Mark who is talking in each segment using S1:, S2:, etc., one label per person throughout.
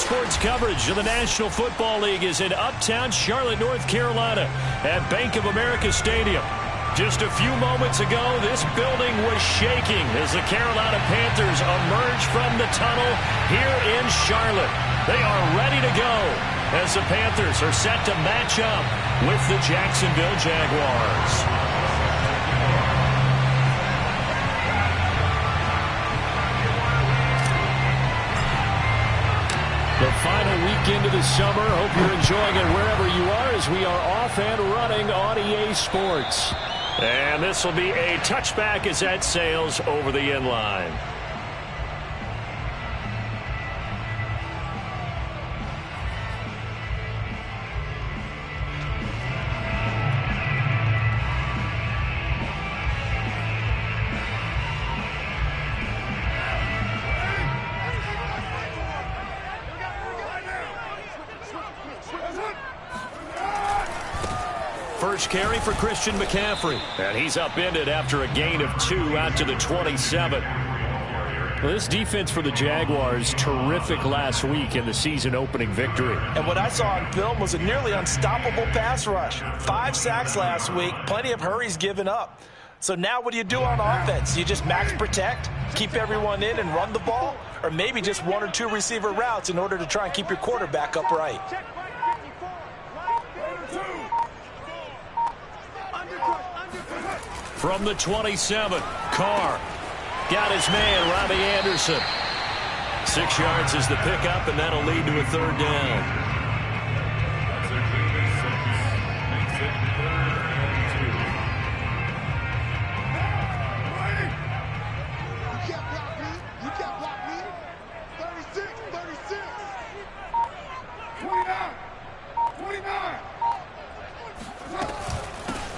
S1: Sports coverage of the National Football League is in uptown Charlotte, North Carolina at Bank of America Stadium. Just a few moments ago, this building was shaking as the Carolina Panthers emerged from the tunnel here in Charlotte. They are ready to go as the Panthers are set to match up with the Jacksonville Jaguars. The final weekend of the summer. Hope you're enjoying it wherever you are as we are off and running on EA Sports. And this will be a touchback as that sails over the end line. First carry for Christian McCaffrey. And he's upended after a gain of 2 out to the 27. Well, this defense for the Jaguars, terrific last week in the season-opening victory.
S2: And what I saw on film was a nearly unstoppable pass rush. 5 sacks last week, plenty of hurries given up. So now what do you do on offense? You just max protect, keep everyone in and run the ball, or maybe just 1 or 2 receiver routes in order to try and keep your quarterback upright.
S1: From the 27, Carr got his man, Robbie Anderson. 6 yards is the pickup, and that'll lead to a 3rd down.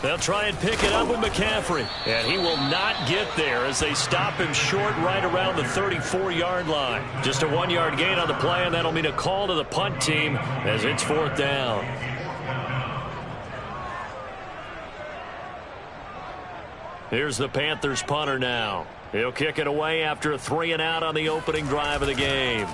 S1: They'll try and pick it up with McCaffrey. And he will not get there as they stop him short right around the 34-yard line. Just a 1-yard gain on the play, and that'll mean a call to the punt team as it's 4th down. Here's the Panthers punter now. He'll kick it away after a 3-and-out on the opening drive of the game.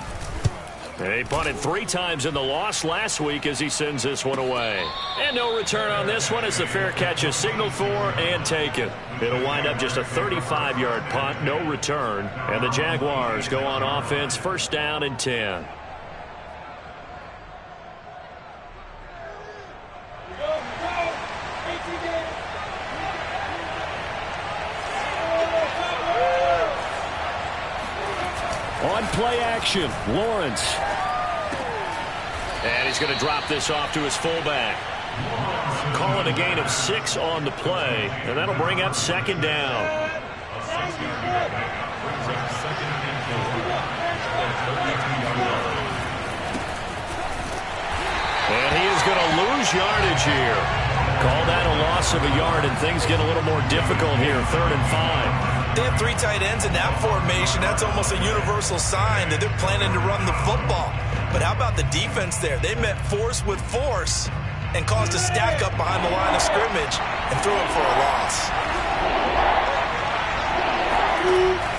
S1: And he punted 3 times in the loss last week as he sends this one away. And no return on this one as the fair catch is signaled for and taken. It'll wind up just a 35-yard punt, no return. And the Jaguars go on offense, 1st down and 10. On play action, Lawrence. And he's going to drop this off to his fullback. Call it a gain of 6 on the play, and that'll bring up 2nd down. And he is going to lose yardage here. Call that a loss of a yard, and things get a little more difficult here, 3rd and 5.
S2: They have 3 tight ends in that formation. That's almost a universal sign that they're planning to run the football. But how about the defense there? They met force with force and caused a stack up behind the line of scrimmage and threw it for a loss.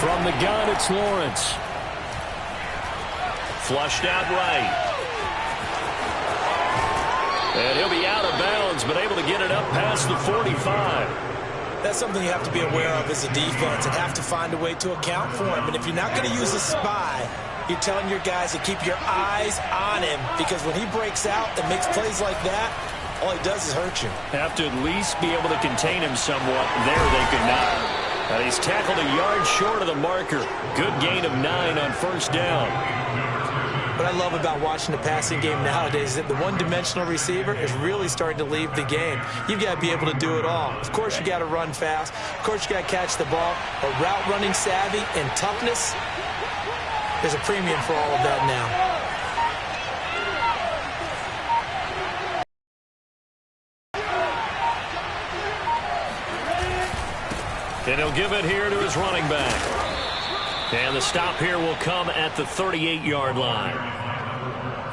S1: From the gun, it's Lawrence. Flushed out right. And he'll be out of bounds, but able to get it up past the 45.
S2: That's something you have to be aware of as a defense and have to find a way to account for him. And if you're not going to use a spy, you're telling your guys to keep your eyes on him, because when he breaks out and makes plays like that, all he does is hurt you. Have to at least be able to contain him somewhat. There they could not. He's tackled a yard short of the marker. Good gain of 9 on 1st down. What I love about watching the passing game nowadays is that the one-dimensional receiver is really starting to leave the game. You've got to be able to do it all. Of course, you got to run fast. Of course, you got to catch the ball. But route running savvy and toughness, there's a premium for all of that now. And he'll give it here to his running back. And the stop here will come at the 38-yard line.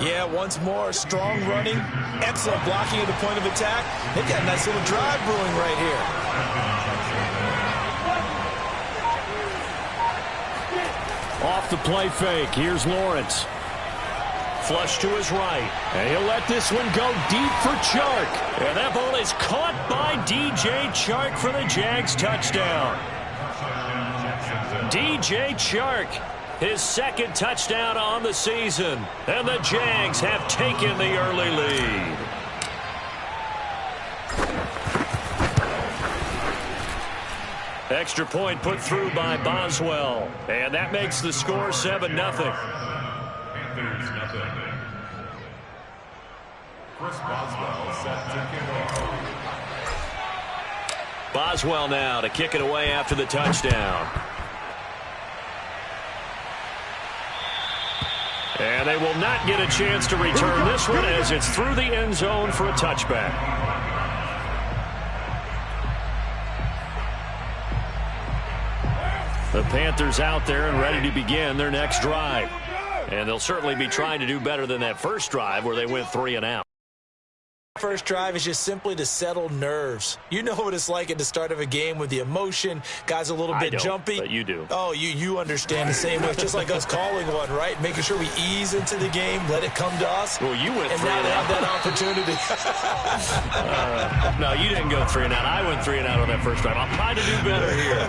S2: Yeah, once more, strong running, excellent blocking at the point of attack. They've got a nice little drive brewing right here. Off the play fake, here's Lawrence.
S1: Flush to his right. And he'll let this one go deep for Chark. And that ball is caught by DJ Chark for the Jags touchdown. DJ Chark, his second touchdown on the season. And the Jags have taken the early lead. Extra point put through by Boswell. And that makes the score 7-0.
S3: Chris Boswell set to kick off.
S1: Boswell now to kick it away after the touchdown. And they will not get a chance to return this one as it's through the end zone for a touchback. The Panthers out there and ready to begin their next drive. And they'll certainly be trying to do better than that first drive where they went 3 and out.
S2: First drive is just simply to settle nerves. You know what it's like at the start of a game with the emotion. Guys a little bit jumpy.
S1: But you do.
S2: Oh, you understand the same way. It's just like us calling one, right? Making sure we ease into the game, let it come to us.
S1: Well, you went 3 and out.
S2: And now they have that opportunity.
S1: No, you didn't go 3 and out. I went 3 and out on that first drive. I'll try to do better here.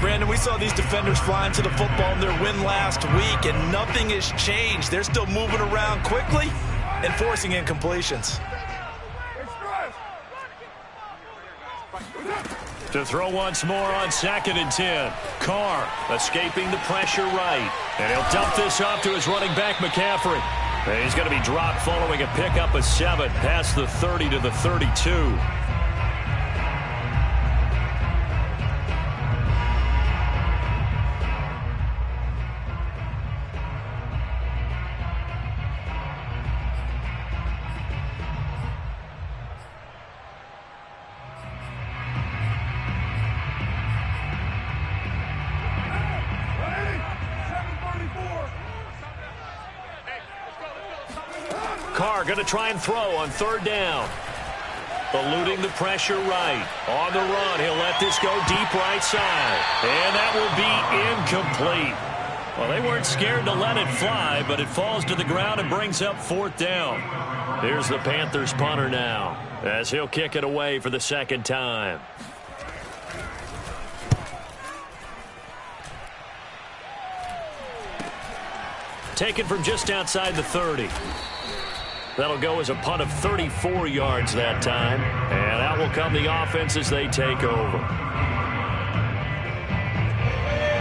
S2: Brandon, we saw these defenders flying to the football in their win last week, and nothing has changed. They're still moving around quickly and forcing incompletions.
S1: To throw once more on 2nd and 10. Carr escaping the pressure right. And he'll dump this off to his running back, McCaffrey. And he's going to be dropped following a pickup of 7 past the 30 to the 32. Carr going to try and throw on 3rd down. Eluding the pressure right. On the run, he'll let this go deep right side. And that will be incomplete. Well, they weren't scared to let it fly, but it falls to the ground and brings up 4th down. Here's the Panthers punter now, as he'll kick it away for the 2nd time. Taken from just outside the 30. That'll go as a punt of 34 yards that time. And out will come the offense as they take over.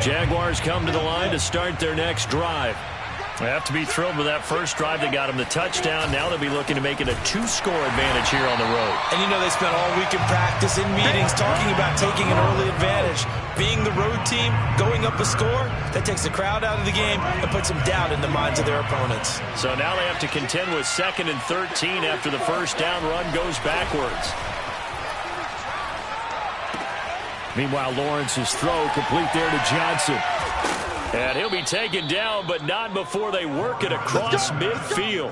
S1: Jaguars come to the line to start their next drive. They have to be thrilled with that first drive. They got them the touchdown. Now they'll be looking to make it a 2-score advantage here on the road.
S2: And you know they spent all week in practice, in meetings, talking about taking an early advantage. Being the road team, going up a score, that takes the crowd out of the game and puts some doubt in the minds of their opponents.
S1: So now they have to contend with 2nd and 13 after the first down run goes backwards. Meanwhile, Lawrence's throw complete there to Johnson. And he'll be taken down, but not before they work it across midfield.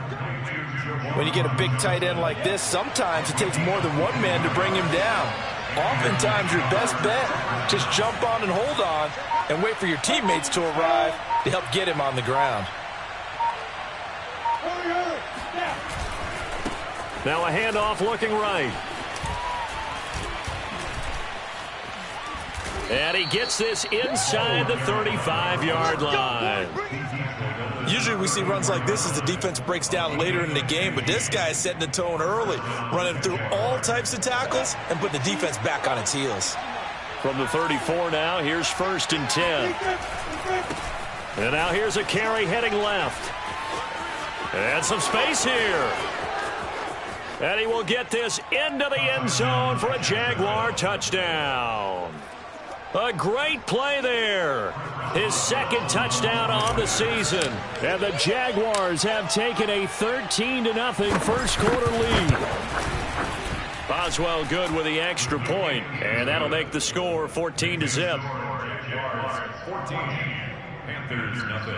S2: When you get a big tight end like this, sometimes it takes more than one man to bring him down. Oftentimes, your best bet, just jump on and hold on and wait for your teammates to arrive to help get him on the ground.
S1: Now a handoff looking right. And he gets this inside the 35-yard line.
S2: Usually we see runs like this as the defense breaks down later in the game, but this guy is setting the tone early, running through all types of tackles and putting the defense back on its heels.
S1: From the 34 now, here's 1st and 10. And now here's a carry heading left. And some space here. And he will get this into the end zone for a Jaguar touchdown. A great play there. His 2nd touchdown on the season. And the Jaguars have taken a 13-0 first quarter lead. Boswell good with the extra point, and that'll make the score 14-0.
S3: Jaguars 14, Panthers nothing.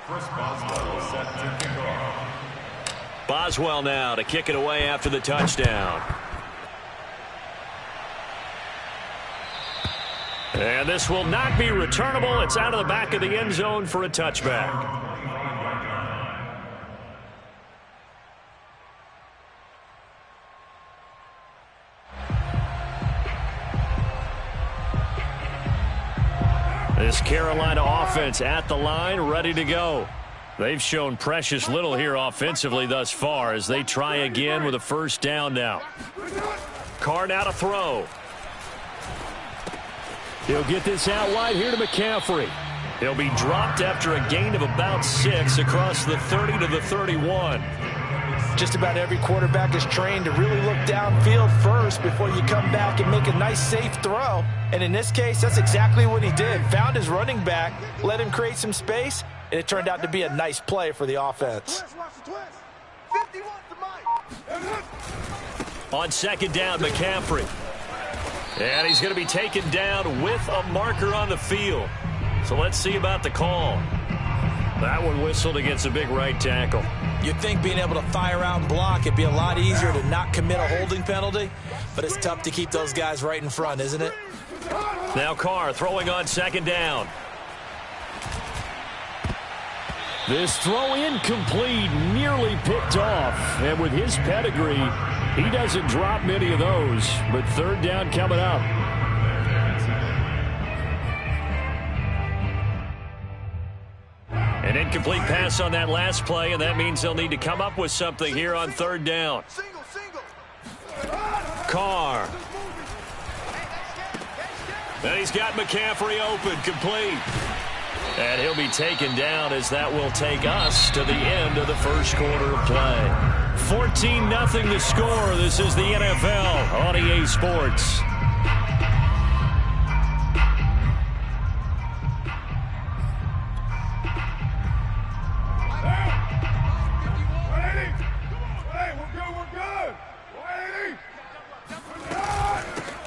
S3: Chris Boswell set to kick off.
S1: Boswell now to kick it away after the touchdown. And this will not be returnable. It's out of the back of the end zone for a touchback. This Carolina offense at the line, ready to go. They've shown precious little here offensively thus far as they try again with a first down now. Carr now to throw. He'll get this out wide here to McCaffrey. He'll be dropped after a gain of about 6 across the 30 to the 31.
S2: Just about every quarterback is trained to really look downfield first before you come back and make a nice, safe throw. And in this case, that's exactly what he did. Found his running back, let him create some space, and it turned out to be a nice play for the offense.
S1: On second down, McCaffrey. And he's going to be taken down with a marker on the field. So let's see about the call. That one whistled against a big right tackle.
S2: You'd think being able to fire out and block, it'd be a lot easier to not commit a holding penalty, but it's tough to keep those guys right in front, isn't it?
S1: Now Carr throwing on second down.
S4: This throw incomplete, nearly picked off. And with his pedigree, he doesn't drop many of those. But third down coming up.
S1: An incomplete pass on that last play, and that means they'll need to come up with something here on third down. Carr. And he's got McCaffrey open, complete. And he'll be taken down as that will take us to the end of the first quarter of play. 14-0 the score. This is the NFL on EA Sports.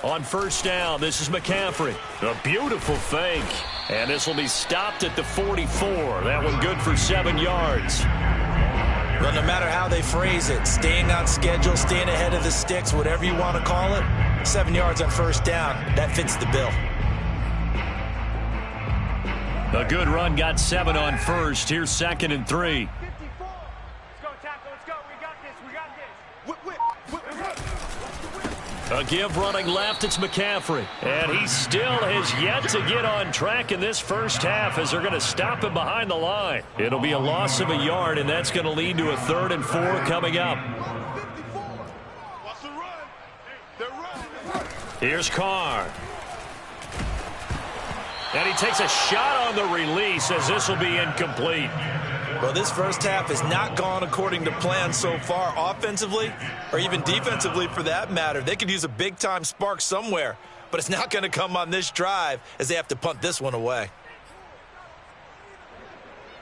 S1: On first down, this is McCaffrey. A beautiful fake. And this will be stopped at the 44. That one good for 7 yards.
S2: Well, no matter how they phrase it, staying on schedule, staying ahead of the sticks, whatever you want to call it, 7 yards on first down, that fits the bill.
S1: A good run got 7 on first. Here's 2nd and 3. A give running left, it's McCaffrey. And he still has yet to get on track in this first half as they're going to stop him behind the line. It'll be a loss of a yard, and that's going to lead to a 3rd and 4 coming up. Here's Carr. And he takes a shot on the release as this will be incomplete.
S2: Well, this first half has not gone according to plan so far offensively or even defensively for that matter. They could use a big-time spark somewhere, but it's not going to come on this drive as they have to punt this one away.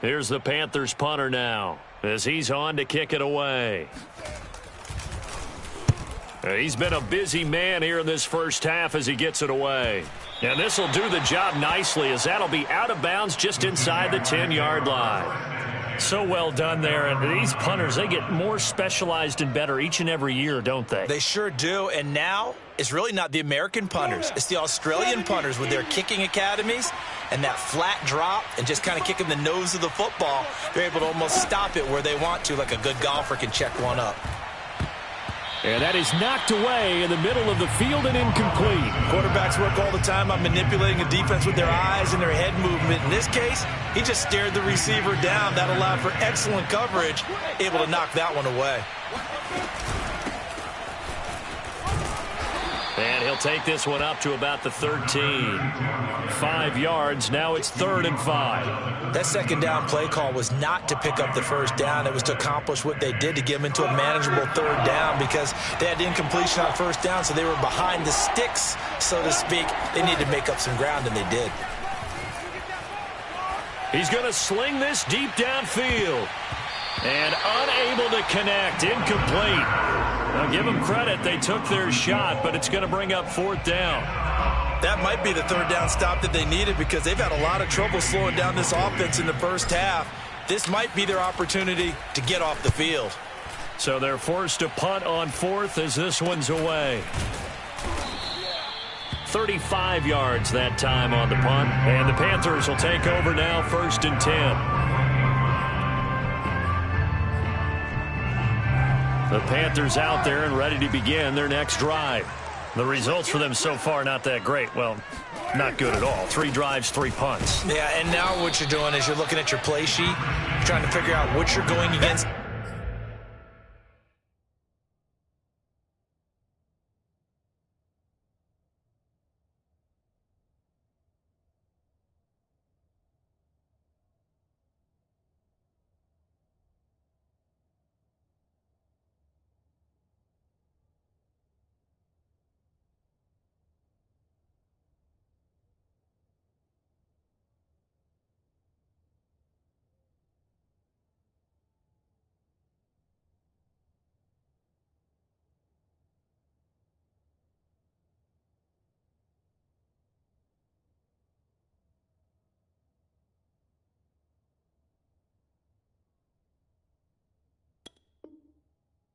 S1: Here's the Panthers punter now as he's on to kick it away. He's been a busy man here in this first half as he gets it away. And this will do the job nicely as that'll be out of bounds just inside the 10-yard line. So well done there. And these punters, they get more specialized and better each and every year, don't they?
S2: They sure do. And now it's really not the American punters. It's the Australian punters with their kicking academies and that flat drop and just kind of kicking the nose of the football. They're able to almost stop it where they want to, like a good golfer can check one up.
S4: And that is knocked away in the middle of the field and incomplete.
S2: Quarterbacks work all the time on manipulating a defense with their eyes and their head movement. In this case, he just stared the receiver down. That allowed for excellent coverage, able to knock that one away.
S1: And he'll take this one up to about the 13. 5 yards. Now it's 3rd and 5.
S2: That second down play call was not to pick up the first down. It was to accomplish what they did to get them into a manageable 3rd down because they had incompletion on first down, so they were behind the sticks, so to speak. They needed to make up some ground, and they did.
S1: He's going to sling this deep downfield. And unable to connect. Incomplete. Now give them credit. They took their shot, but it's going to bring up 4th down.
S2: That might be the 3rd down stop that they needed because they've had a lot of trouble slowing down this offense in the first half. This might be their opportunity to get off the field.
S1: So they're forced to punt on 4th as this one's away. 35 yards that time on the punt. And the Panthers will take over now, 1st and 10. The Panthers out there and ready to begin their next drive. The results for them so far not that great. Well, not good at all. 3 drives, 3 punts.
S2: Yeah, and now what you're doing is you're looking at your play sheet, trying to figure out what you're going against.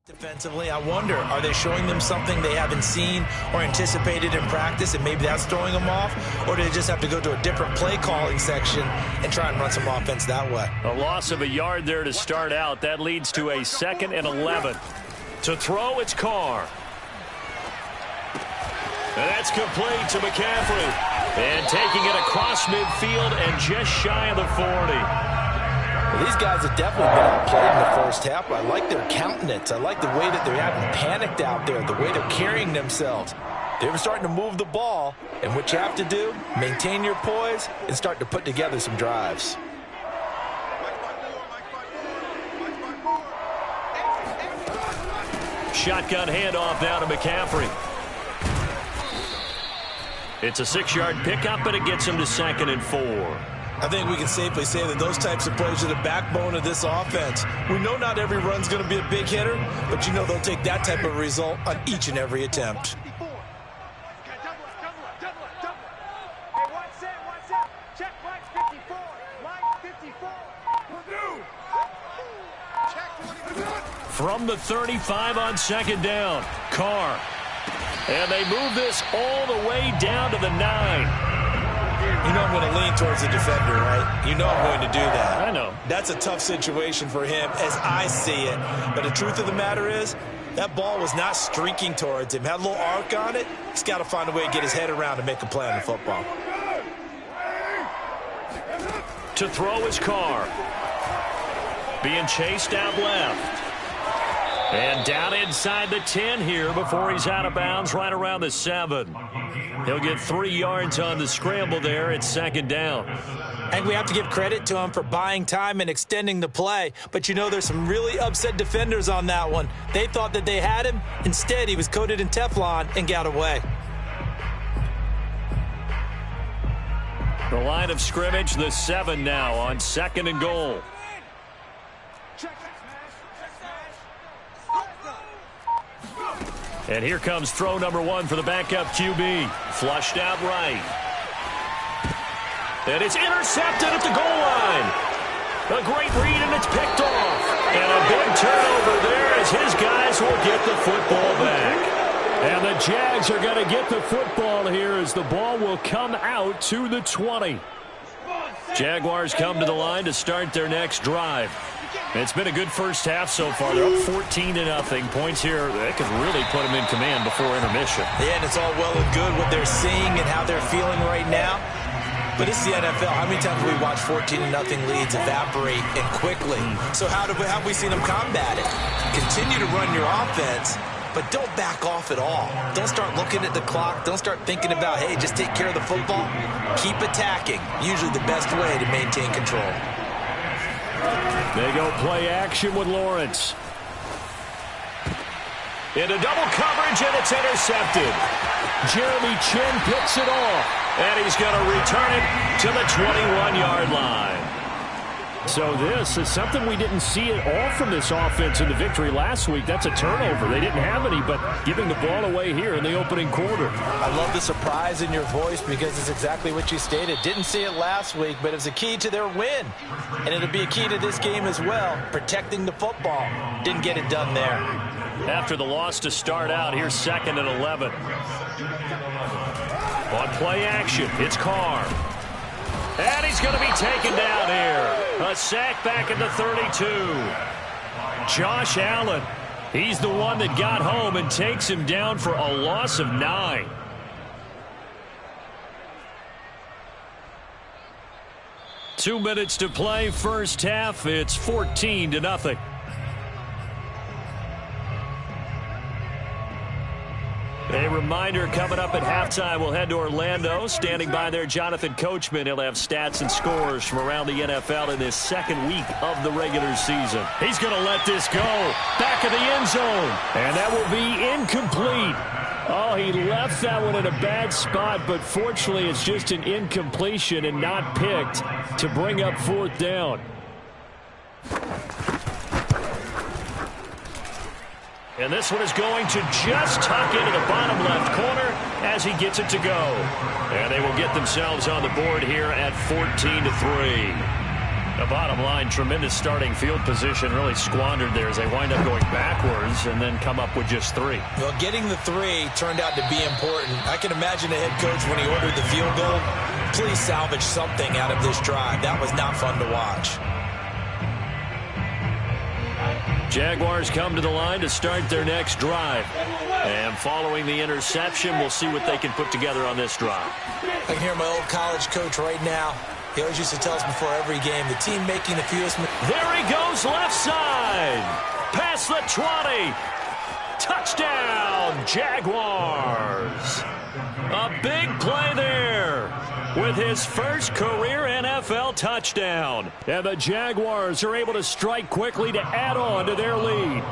S2: Defensively, I wonder, are they showing them something they haven't seen or anticipated in practice, and maybe that's throwing them off? Or do they just have to go to a different play calling section and try and run some offense that way?
S1: A loss of a yard there to start out. That leads to a 2nd and 11. To throw, it's Carr. And that's complete to McCaffrey. And taking it across midfield and just shy of the 40.
S2: Well, these guys have definitely been outplayed in the first half, but I like their countenance. I like the way that they haven't panicked out there, the way they're carrying themselves. They're starting to move the ball, and what you have to do, maintain your poise and start to put together some drives.
S1: Shotgun handoff now to McCaffrey. It's a 6-yard pickup, but it gets him to 2nd and 4.
S2: I think we can safely say that those types of plays are the backbone of this offense. We know not every run's going to be a big hitter, but you know they'll take that type of result on each and every attempt.
S1: From the 35 on 2nd down, Carr. And they move this all the way down to the 9.
S2: You know I'm going to lean towards the defender, right? You know I'm going to do that.
S1: I know.
S2: That's a tough situation for him as I see it. But the truth of the matter is, that ball was not streaking towards him. Had a little arc on it. He's got to find a way to get his head around and make a play on the football.
S1: To throw is Carr. Being chased out left. And down inside the 10 here before he's out of bounds right around the 7. He'll get 3 yards on the scramble there at 2nd down.
S2: And we have to give credit to him for buying time and extending the play. But you know there's some really upset defenders on that one. They thought that they had him. Instead, he was coated in Teflon and got away.
S1: The line of scrimmage, the 7 now on 2nd and goal. And here comes throw number 1 for the backup QB. Flushed out right. And it's intercepted at the goal line. A great read, and it's picked off. And a big turnover there as his guys will get the football back.
S4: And the Jags are going to get the football here as the ball will come out to the 20.
S1: Jaguars come to the line to start their next drive. It's been a good first half so far. They're up 14-0. Points here, that could really put them in command before intermission.
S2: Yeah, and it's all well and good what they're seeing and how they're feeling right now. But it's the NFL. How many times have we watched 14-0 leads evaporate and quickly? So how have we seen them combat it? Continue to run your offense, but don't back off at all. Don't start looking at the clock. Don't start thinking about, hey, just take care of the football. Keep attacking. Usually the best way to maintain control.
S4: They go play action with Lawrence.
S1: Into double coverage, and it's intercepted.
S4: Jeremy Chin picks it off.
S1: And he's going to return it to the 21-yard line.
S4: So this is something we didn't see at all from this offense in the victory last week. That's a turnover. They didn't have any, but giving the ball away here in the opening quarter.
S2: I love the surprise in your voice because it's exactly what you stated. Didn't see it last week, but it's a key to their win. And it'll be a key to this game as well, protecting the football. Didn't get it done there.
S1: After the loss to start out, here's 2nd and 11. On play action, it's Carr. And he's going to be taken down here. A sack back at the 32. Josh Allen, he's the one that got home and takes him down for a loss of 9. Two minutes to play, first half. It's 14-0. A reminder, coming up at halftime, we'll head to Orlando. Standing by there, Jonathan Coachman. He'll have stats and scores from around the NFL in this second week of the regular season. He's going to let this go. Back of the end zone. And that will be incomplete. Oh, he left that one in a bad spot, but fortunately it's just an incompletion and not picked to bring up fourth down. And this one is going to just tuck into the bottom left corner as he gets it to go. And they will get themselves on the board here at 14-3. The bottom line, tremendous starting field position, really squandered there as they wind up going backwards and then come up with just 3.
S2: Well, getting the 3 turned out to be important. I can imagine the head coach when he ordered the field goal, please salvage something out of this drive. That was not fun to watch.
S1: Jaguars come to the line to start their next drive. And following the interception, we'll see what they can put together on this drive.
S2: I can hear my old college coach right now. He always used to tell us before every game, the team making the fewest.
S1: There he goes left side. Past the 20. Touchdown, Jaguars. A big play there with his first career NFL touchdown. And the Jaguars are able to strike quickly to add on to their lead.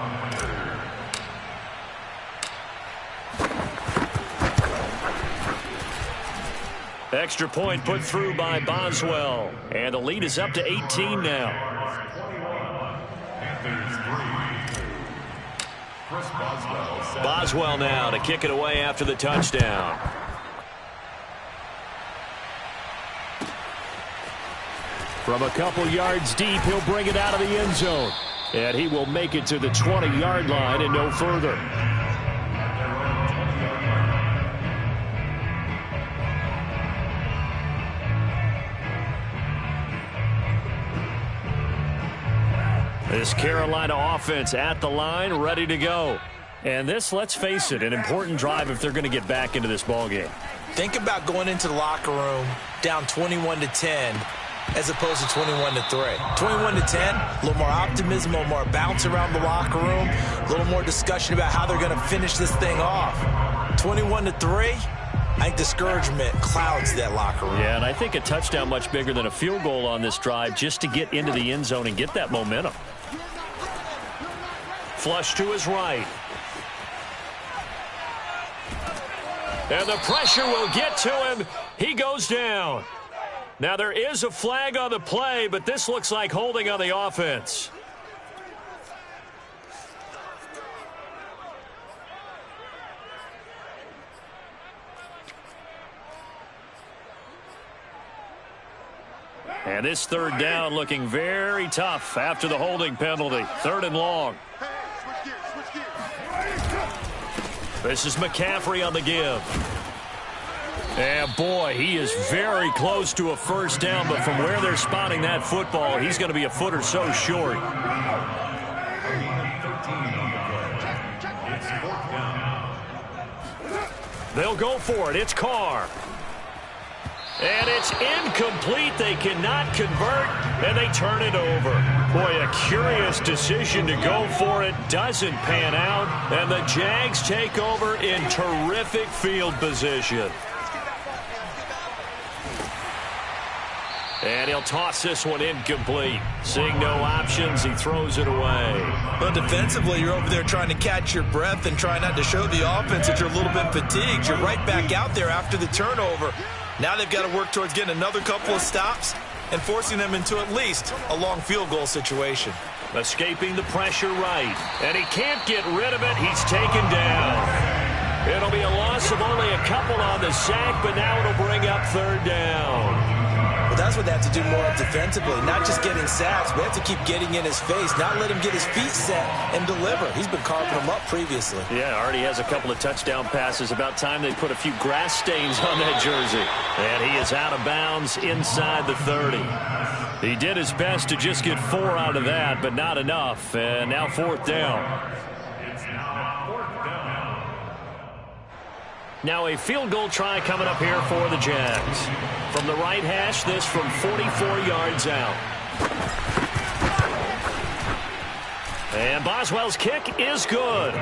S1: Extra point put through by Boswell. And the lead is up to 18 now. Boswell now to kick it away after the touchdown. From a couple yards deep, he'll bring it out of the end zone. And he will make it to the 20-yard line and no further. This Carolina offense at the line, ready to go. And this, let's face it, an important drive if they're going to get back into this ballgame.
S2: Think about going into the locker room down 21-10 as opposed to 21-3. 21-10, a little more optimism, a little more bounce around the locker room, a little more discussion about how they're going to finish this thing off. 21-3, I think discouragement clouds that locker room.
S1: Yeah, and I think a touchdown much bigger than a field goal on this drive just to get into the end zone and get that momentum. Flush to his right. And the pressure will get to him. He goes down. Now there is a flag on the play, but this looks like holding on the offense. And this third down looking very tough after the holding penalty. 3rd and long. This is McCaffrey on the give. And boy, he is very close to a first down, but from where they're spotting that football, he's going to be a foot or so short. They'll go for it. It's Carr. And it's incomplete. They cannot convert, and they turn it over. Boy, a curious decision to go for it. Doesn't pan out, and the Jags take over in terrific field position. And he'll toss this one incomplete. Seeing no options, he throws it away.
S2: Well, defensively, you're over there trying to catch your breath and try not to show the offense that you're a little bit fatigued. You're right back out there after the turnover. Now they've got to work towards getting another couple of stops and forcing them into at least a long field goal situation.
S1: Escaping the pressure right. And he can't get rid of it. He's taken down. It'll be a loss of only a couple on the sack, but now it'll bring up 3rd down.
S2: Well, that's what for that to do more defensively, not just getting sacks, but have to keep getting in his face, not let him get his feet set and deliver. He's been carving them up previously.
S1: Yeah, already has a couple of touchdown passes. About time they put a few grass stains on that jersey. And he is out of bounds inside the 30. He did his best to just get 4 out of that, but not enough. And now 4th down. Now a field goal try coming up here for the Jags. From the right hash, this from 44 yards out. And Boswell's kick is good.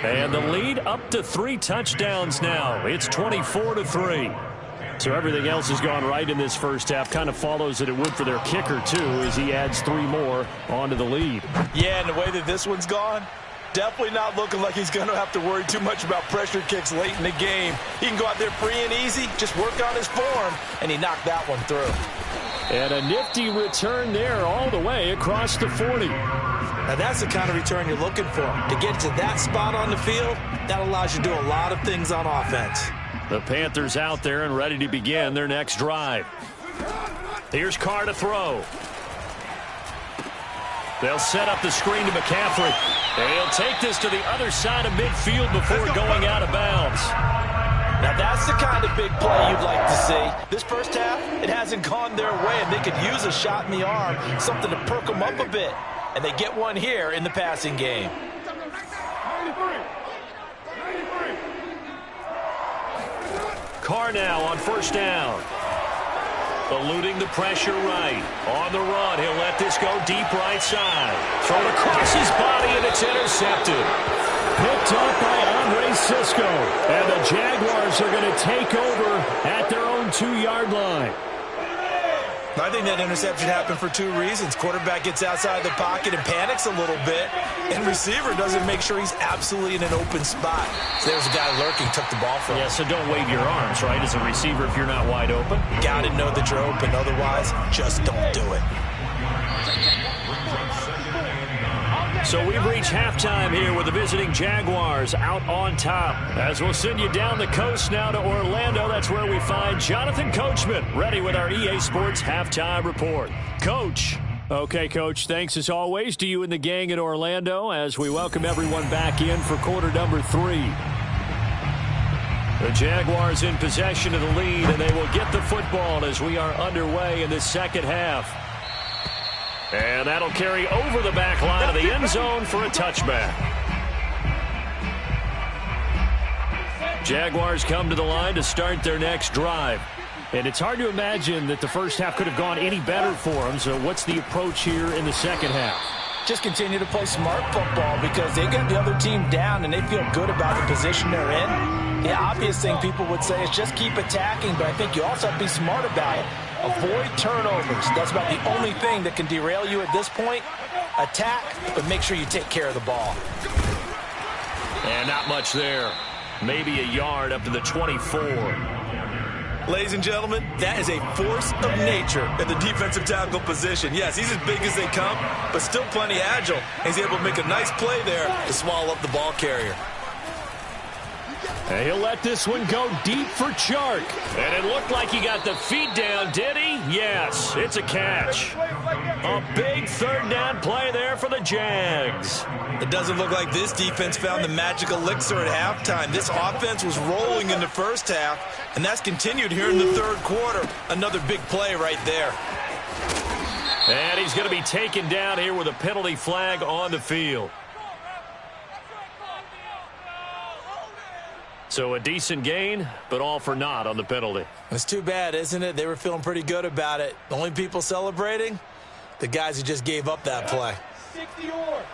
S1: And the lead up to 3 touchdowns now. It's 24-3. So everything else has gone right in this first half. Kind of follows that it would for their kicker, too, as he adds 3 more onto the lead.
S2: Yeah, and the way that this one's gone, definitely not looking like he's going to have to worry too much about pressure kicks late in the game. He can go out there free and easy, just work on his form, and he knocked that one through.
S4: And a nifty return there all the way across the 40.
S2: Now that's the kind of return you're looking for. To get to that spot on the field, that allows you to do a lot of things on offense.
S1: The Panthers out there and ready to begin their next drive. Here's Carr to throw. They'll set up the screen to McCaffrey. And he'll take this to the other side of midfield before going out of bounds.
S2: Now that's the kind of big play you'd like to see. This first half, it hasn't gone their way, and they could use a shot in the arm, something to perk them up a bit. And they get one here in the passing game.
S1: Carr now on 1st down. Eluding the pressure right. On the run, he'll let this go deep right side. Thrown across his body, and it's intercepted.
S4: Picked up by Andre Cisco. And the Jaguars are going to take over at their own 2-yard line.
S2: I think that interception happened for 2 reasons. Quarterback gets outside the pocket and panics a little bit, and receiver doesn't make sure he's absolutely in an open spot. So there's a guy lurking, took the ball from him.
S1: Yeah, so don't wave your arms, right, as a receiver if you're not wide open.
S2: Got to know that you're open. Otherwise, just don't do it.
S1: So we've reached halftime here with the visiting Jaguars out on top. As we'll send you down the coast now to Orlando, that's where we find Jonathan Coachman, ready with our EA Sports Halftime Report. Coach.
S4: Okay, Coach, thanks as always to you and the gang in Orlando as we welcome everyone back in for quarter number 3.
S1: The Jaguars in possession of the lead, and they will get the football as we are underway in the second half. And that'll carry over the back line of the end zone for a touchback. Jaguars come to the line to start their next drive.
S4: And it's hard to imagine that the first half could have gone any better for them. So what's the approach here in the second half?
S2: Just continue to play smart football because they got the other team down and they feel good about the position they're in. The obvious thing people would say is just keep attacking, but I think you also have to be smart about it. Avoid turnovers. That's about the only thing that can derail you at this point. Attack, but make sure you take care of the ball.
S1: And not much there. Maybe a yard up to the 24.
S2: Ladies and gentlemen, that is a force of nature in the defensive tackle position. Yes, he's as big as they come, but still plenty agile. He's able to make a nice play there to swallow up the ball carrier.
S4: And he'll let this one go deep for Chark.
S1: And it looked like he got the feet down, did he? Yes, it's a catch. A big 3rd down play there for the Jags.
S2: It doesn't look like this defense found the magic elixir at halftime. This offense was rolling in the first half, and that's continued here in the 3rd quarter. Another big play right there.
S1: And he's going to be taken down here with a penalty flag on the field. So a decent gain, but all for naught on the penalty.
S2: It's too bad, isn't it? They were feeling pretty good about it. The only people celebrating, the guys who just gave up that play.
S3: 60 yards.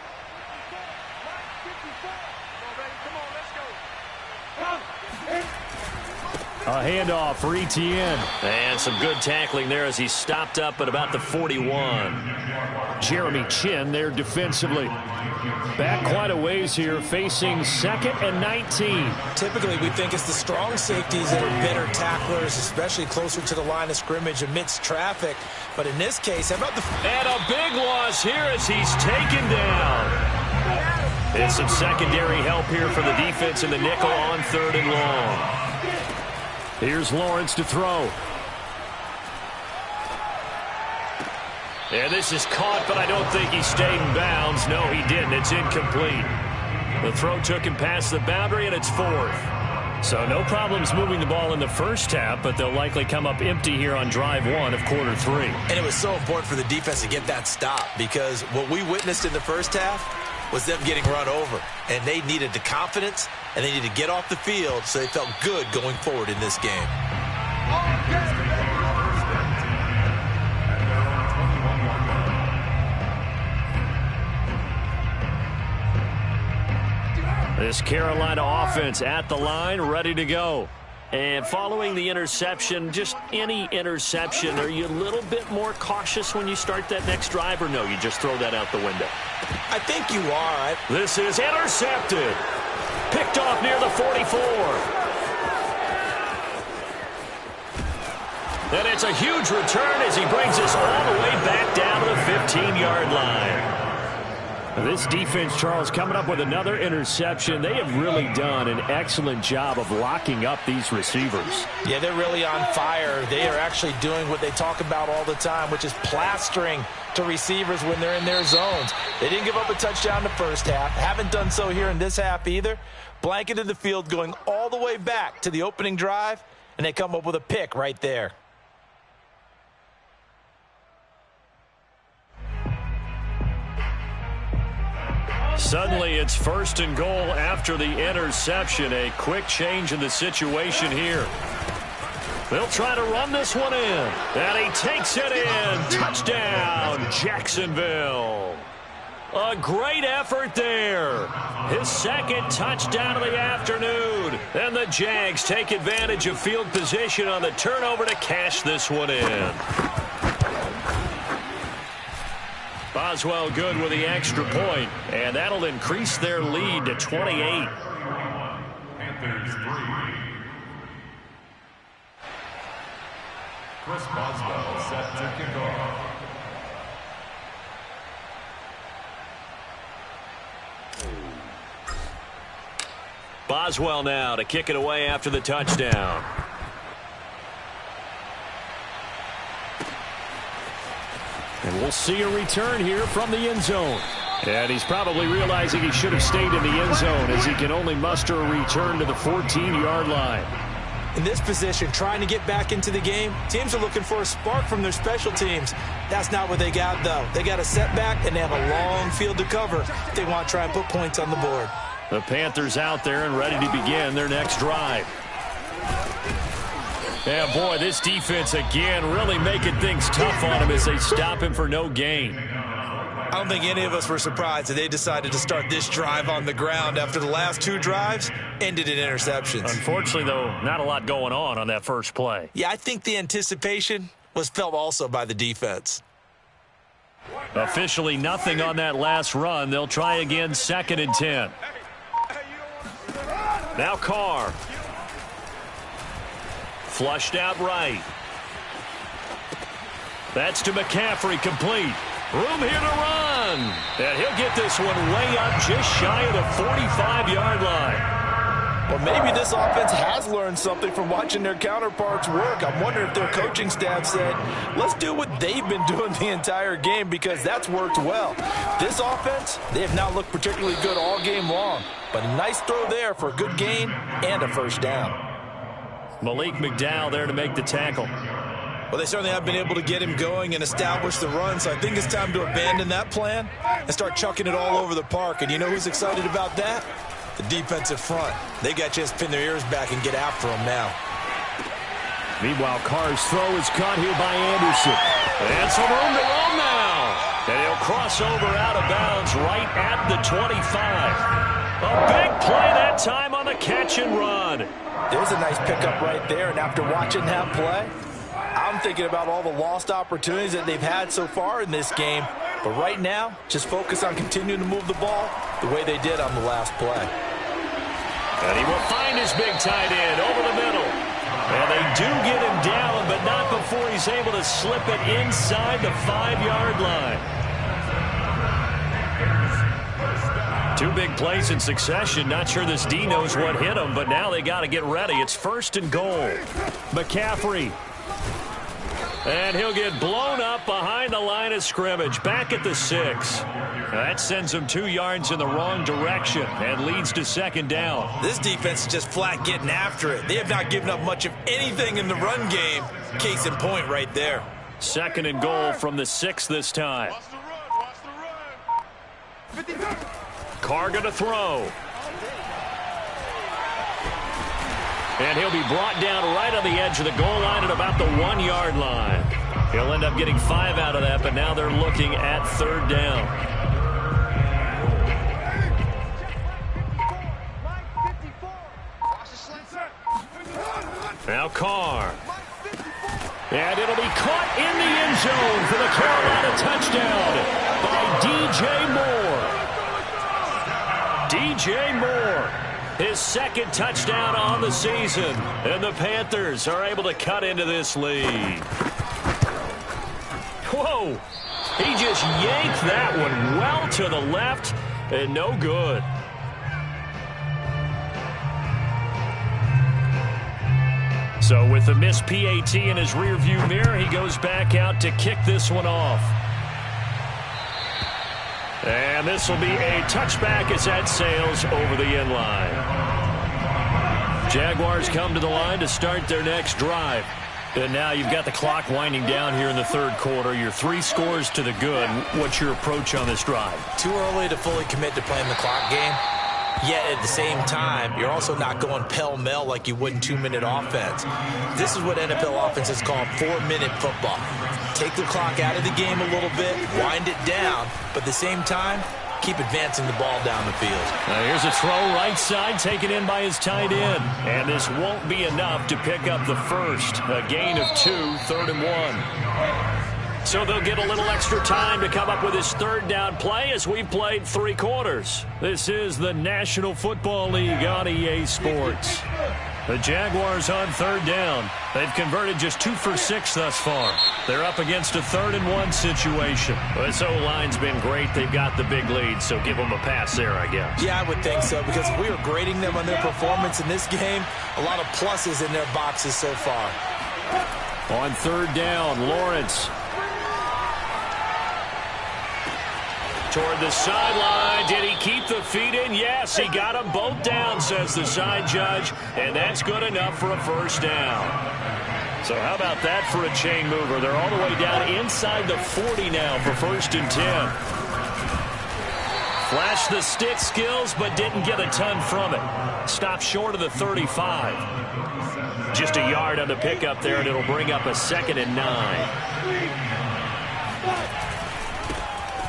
S4: A handoff for Etienne.
S1: And some good tackling there as he stopped up at about the 41.
S4: Jeremy Chin there defensively. Back quite a ways here, facing 2nd and 19.
S2: Typically, we think it's the strong safeties that are better tacklers, especially closer to the line of scrimmage amidst traffic. But in this case, how about the...
S1: And a big loss here as he's taken down. And some secondary help here for the defense in the nickel on 3rd and long.
S4: Here's Lawrence to throw.
S1: And this is caught, but I don't think he stayed in bounds. No, he didn't. It's incomplete. The throw took him past the boundary, and it's 4th. So no problems moving the ball in the first half, but they'll likely come up empty here on drive 1 of quarter 3.
S2: And it was so important for the defense to get that stop, because what we witnessed in the first half was them getting run over. And they needed the confidence, and they needed to get off the field so they felt good going forward in this game.
S1: This Carolina offense at the line, ready to go. And following the interception, just any interception, are you a little bit more cautious when you start that next drive, or no, you just throw that out the window?
S2: I think you are.
S1: This is intercepted. Picked off near the 44. And it's a huge return as he brings us all the way back down to the 15-yard line.
S4: This defense, Charles, coming up with another interception. They have really done an excellent job of locking up these receivers.
S2: Yeah, they're really on fire. They are actually doing what they talk about all the time, which is plastering to receivers when they're in their zones. They didn't give up a touchdown the first half. Haven't done so here in this half either. Blanketed the field going all the way back to the opening drive, and they come up with a pick right there.
S1: Suddenly it's 1st and goal after the interception. A quick change in the situation here. They'll try to run this one in. And he takes it in. Touchdown, Jacksonville. A great effort there. His 2nd touchdown of the afternoon. And the Jags take advantage of field position on the turnover to cash this one in. Boswell good with the extra point, and that'll increase their lead to 28.
S3: Panthers 3. Chris Boswell set to kick off.
S1: Boswell now to kick it away after the touchdown.
S4: And we'll see a return here from the end zone. And he's probably realizing he should have stayed in the end zone as he can only muster a return to the 14-yard line.
S2: In this position, trying to get back into the game, teams are looking for a spark from their special teams. That's not what they got, though. They got a setback, and they have a long field to cover if they want to try and put points on the board.
S1: The Panthers out there and ready to begin their next drive. Yeah, boy, this defense again really making things tough on him as they stop him for no gain.
S2: I don't think any of us were surprised that they decided to start this drive on the ground after the last 2 drives ended in interceptions.
S1: Unfortunately, though, not a lot going on that first play.
S2: Yeah, I think the anticipation was felt also by the defense.
S1: Officially nothing on that last run. They'll try again, 2nd and 10. Now Carr. Flushed out right. That's to McCaffrey, complete. Room here to run. And he'll get this one way up just shy of the 45-yard line.
S2: Well, maybe this offense has learned something from watching their counterparts work. I'm wondering if their coaching staff said, let's do what they've been doing the entire game, because that's worked well. This offense, they have not looked particularly good all game long. But a nice throw there for a good gain and a first down.
S1: Malik McDowell there to make the tackle.
S2: Well, they certainly have been able to get him going and establish the run, so I think it's time to abandon that plan and start chucking it all over the park. And you know who's excited about that? The defensive front. They got a chance to pin their ears back and get after him now.
S4: Meanwhile, Carr's throw is caught here by Anderson.
S1: And some room to roam now. And he'll cross over out of bounds right at the 25. A big play that time on the catch and run.
S2: There's a nice pickup right there, and after watching that play, I'm thinking about all the lost opportunities that they've had so far in this game. But right now, just focus on continuing to move the ball the way they did on the last play.
S1: And he will find his big tight end over the middle. And they do get him down, but not before he's able to slip it inside the 5-yard line. 2 big plays in succession. Not sure this D knows what hit him, but now they got to get ready. It's 1st and goal.
S4: McCaffrey.
S1: And he'll get blown up behind the line of scrimmage, back at the 6. That sends him 2 yards in the wrong direction and leads to second down.
S2: This defense is just flat getting after it. They have not given up much of anything in the run game. Case in point right there.
S1: Second and goal from the 6 this time. Carr going to throw. And he'll be brought down right on the edge of the goal line at about the 1-yard line. He'll end up getting 5 out of that, but now they're looking at third down. Now Carr. And it'll be caught in the end zone for the Carolina touchdown by DJ Moore. DJ Moore, his second touchdown on the season. And the Panthers are able to cut into this lead. Whoa! He just yanked that one well to the left and no good. So with the missed PAT in his rearview mirror, he goes back out to kick this one off. And this will be a touchback as that sails over the end line. Jaguars come to the line to start their next drive. And now you've got the clock winding down here in the third quarter. You're 3 scores to the good. What's your approach on this drive?
S2: Too early to fully commit to playing the clock game. Yet at the same time, you're also not going pell-mell like you would in 2-minute offense. This is what NFL offenses call 4-minute football. Take the clock out of the game a little bit, wind it down, but at the same time, keep advancing the ball down the field.
S1: Now here's a throw right side taken in by his tight end. And this won't be enough to pick up the first. A gain of 2, 3rd and 1. So they'll get a little extra time to come up with his third down play as we've played 3 quarters. This is the National Football League on EA Sports. The Jaguars on third down. They've converted just 2 for 6 thus far. They're up against a 3rd and 1 situation. Well, this O-line's been great. They've got the big lead, so give them a pass there, I guess.
S2: Yeah, I would think so, because if we were grading them on their performance in this game, a lot of pluses in their boxes so far.
S1: On third down, Lawrence. Toward the sideline. Did he keep the feet in? Yes, he got them both down, says the side judge, and that's good enough for a first down. So how about that for a chain mover? They're all the way down inside the 40 now for 1st and 10. Flashed the stick skills, but didn't get a ton from it. Stopped short of the 35. Just a yard on the pickup there, and it'll bring up a 2nd and 9.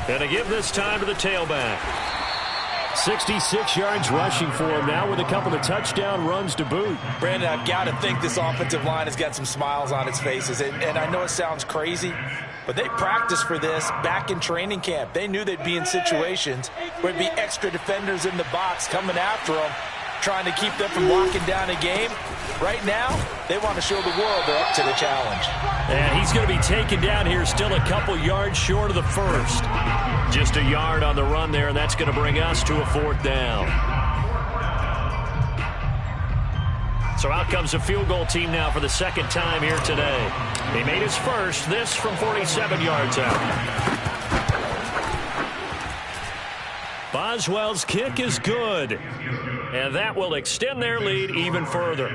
S1: And a give this time to the tailback. 66 yards rushing for him now with a couple of touchdown runs to boot.
S2: Brandon, I've got to think this offensive line has got some smiles on its faces. And I know it sounds crazy, but they practiced for this back in training camp. They knew they'd be in situations where there'd be extra defenders in the box coming after them, trying to keep them from locking down a game. Right now, they want to show the world they're up to the challenge.
S1: And he's going to be taken down here, still a couple yards short of the first. Just a yard on the run there, and that's going to bring us to a 4th down. So out comes a field goal team now for the 2nd time here today. He made his first, this from 47 yards out. Boswell's kick is good. And that will extend their lead even further.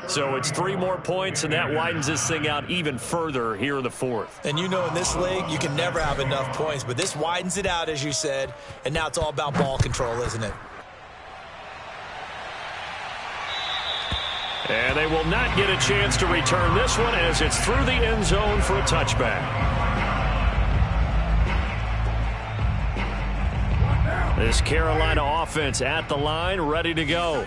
S1: So it's 3 more points, and that widens this thing out even further here in the 4th.
S2: And you know, in this league, you can never have enough points, but this widens it out, as you said, and now it's all about ball control, isn't it?
S1: And they will not get a chance to return this one as it's through the end zone for a touchback. This Carolina offense at the line, ready to go.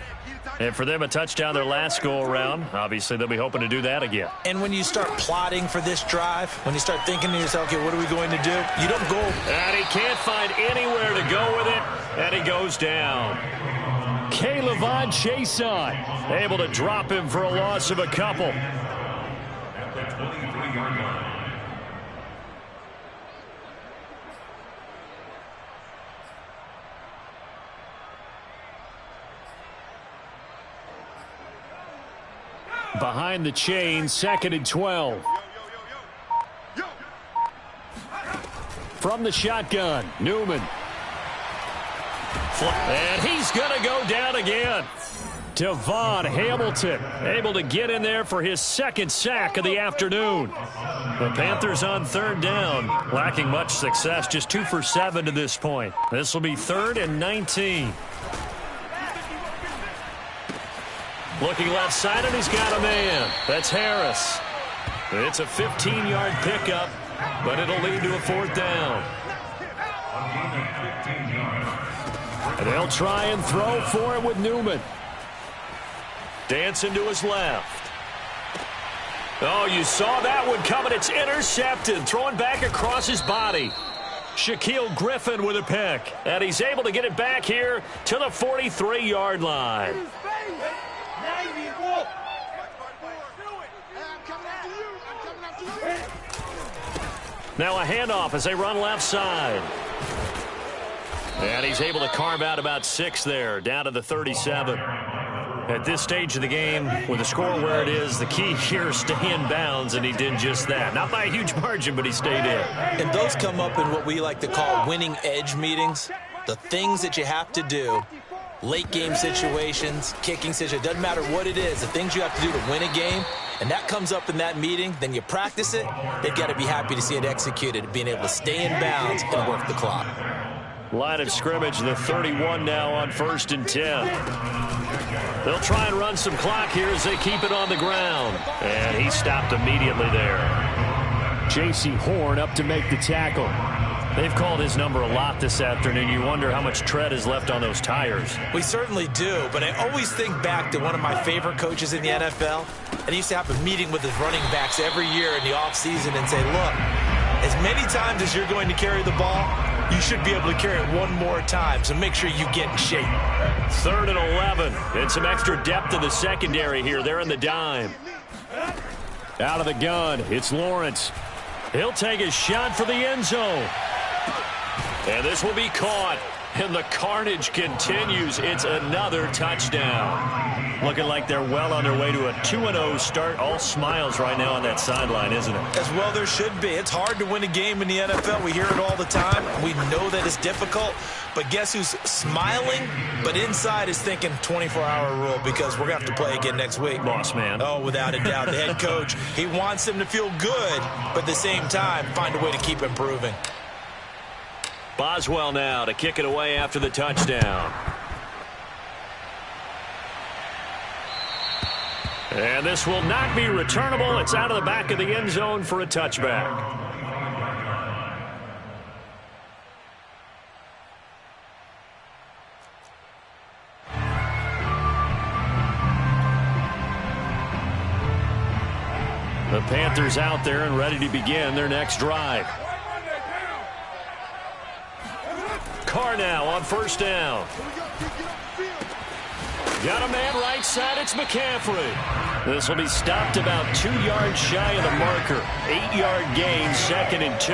S1: And for them, a touchdown their last go-around. Obviously, they'll be hoping to do that again.
S2: And when you start plotting for this drive, when you start thinking to yourself, okay, what are we going to do? You don't go.
S1: And he can't find anywhere to go with it, and he goes down. K'Lavon Chaisson able to drop him for a loss of a couple.
S3: At the 23-yard line.
S4: Behind the chain, 2nd and 12. From the shotgun, Newman. And he's going to go down again. Devon Hamilton able to get in there for his second sack of the afternoon. The Panthers on third down, lacking much success, just 2 for 7 to this point. This will be 3rd and 19. Looking left side, and he's got a man. That's Harris. It's a 15-yard pickup, but it'll lead to a 4th down. And they'll try and throw for it with Newman. Dancing to his left. Oh, you saw that one coming. It's intercepted. Throwing back across his body. Shaquille Griffin with a pick. And he's able to get it back here to the 43-yard line. Now a handoff as they run left side. And he's able to carve out about 6 there, down to the 37. At this stage of the game, with the score where it is, the key here is stay in bounds, and he did just that. Not by a huge margin, but he stayed in.
S2: And those come up in what we like to call winning edge meetings. The things that you have to do, late game situations, kicking situations, doesn't matter what it is, the things you have to do to win a game, and that comes up in that meeting, then you practice it, they've got to be happy to see it executed, being able to stay in bounds and work the clock.
S4: Line of scrimmage, the 31 now on 1st and 10. They'll try and run some clock here as they keep it on the ground. And he stopped immediately there. J.C. Horn up to make the tackle. They've called his number a lot this afternoon. You wonder how much tread is left on those tires.
S2: We certainly do, but I always think back to one of my favorite coaches in the NFL. And he used to have a meeting with his running backs every year in the offseason and say, look, as many times as you're going to carry the ball, you should be able to carry it one more time, so make sure you get in shape.
S4: 3rd and 11, and some extra depth in the secondary here. They're in the dime. Out of the gun, it's Lawrence. He'll take a shot for the end zone. And this will be caught. And the carnage continues. It's another touchdown. Looking like they're well on their way to a 2-0 start. All smiles right now on that sideline, isn't it?
S2: As well there should be. It's hard to win a game in the NFL. We hear it all the time. We know that it's difficult. But guess who's smiling, but inside is thinking 24-hour rule because we're going to have to play again next week.
S4: Boss man.
S2: Oh, without a doubt. The head coach, he wants them to feel good, but at the same time, find a way to keep improving.
S1: Boswell now to kick it away after the touchdown.
S4: And this will not be returnable. It's out of the back of the end zone for a touchback. The Panthers out there and ready to begin their next drive. Carr now on 1st down. Got a man right side. It's McCaffrey. This will be stopped about 2 yards shy of the marker. 8-yard gain, 2nd and 2.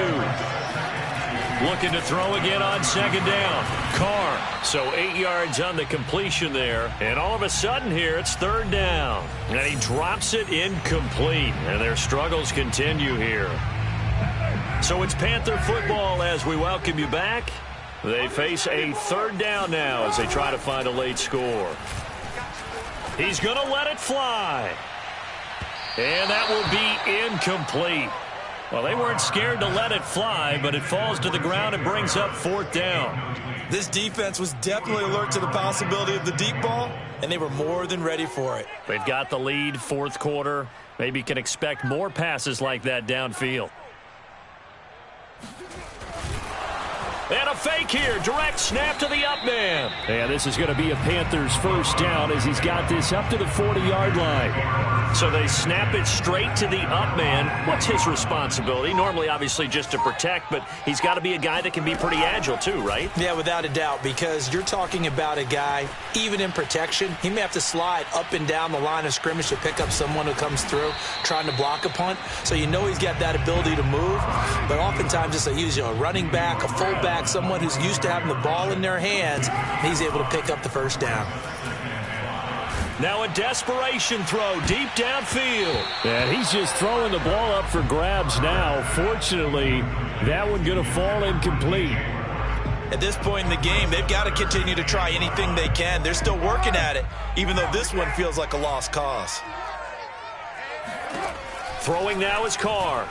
S4: Looking to throw again on 2nd down. Carr. So 8 yards on the completion there. And all of a sudden here, it's 3rd down. And he drops it incomplete. And their struggles continue here. So it's Panther football as we welcome you back. They face a 3rd down now as they try to find a late score. He's going to let it fly. And that will be incomplete. Well, they weren't scared to let it fly, but it falls to the ground and brings up 4th down.
S2: This defense was definitely alert to the possibility of the deep ball, and they were more than ready for it.
S4: They've got the lead, 4th quarter. Maybe can expect more passes like that downfield. And a fake here. Direct snap to the up man. And this is going to be a Panthers 1st down as he's got this up to the 40-yard line. So they snap it straight to the up man. What's his responsibility? Normally, obviously, just to protect, but he's got to be a guy that can be pretty agile too, right?
S2: Yeah, without a doubt, because you're talking about a guy, even in protection, he may have to slide up and down the line of scrimmage to pick up someone who comes through trying to block a punt. So you know he's got that ability to move, but oftentimes it's a running back, a fullback, someone who's used to having the ball in their hands, he's able to pick up the 1st down.
S1: Now a desperation throw deep downfield.
S4: And he's just throwing the ball up for grabs now. Fortunately, that one going to fall incomplete.
S2: At this point in the game, they've got to continue to try anything they can. They're still working at it, even though this one feels like a lost cause.
S1: Throwing now is Carr.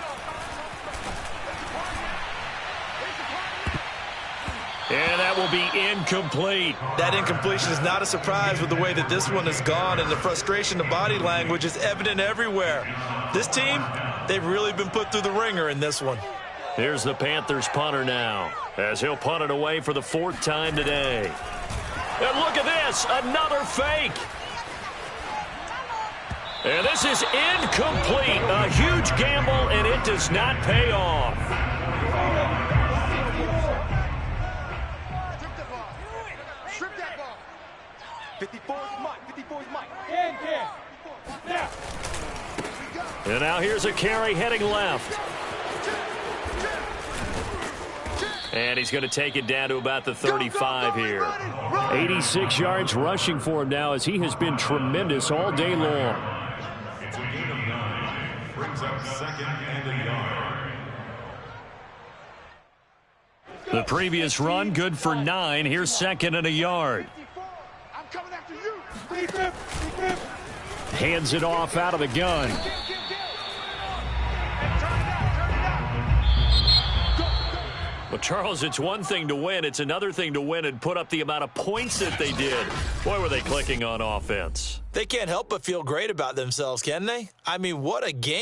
S1: And that will be incomplete.
S2: That incompletion is not a surprise with the way that this one has gone, and the frustration, the body language is evident everywhere. This team, they've really been put through the ringer in this one.
S1: Here's the Panthers punter now, as he'll punt it away for the 4th time today. And look at this, another fake. And this is incomplete. A huge gamble, and it does not pay off.
S5: Strip that ball. 54 is Mike. 54 is Mike. Yeah.
S1: And now here's a carry heading left. And he's going to take it down to about the 35 here.
S4: 86 yards rushing for him now, as he has been tremendous all day long.
S3: It's a gain of 9. Brings up 2nd and a yard.
S1: The previous run good for 9. Here's 2nd and a yard.
S5: I'm coming after you.
S4: Hands it off out of the gun.
S1: Well, Charles, it's one thing to win. It's another thing to win and put up the amount of points that they did. Boy, were they clicking on offense.
S2: They can't help but feel great about themselves, can they? I mean, what a game.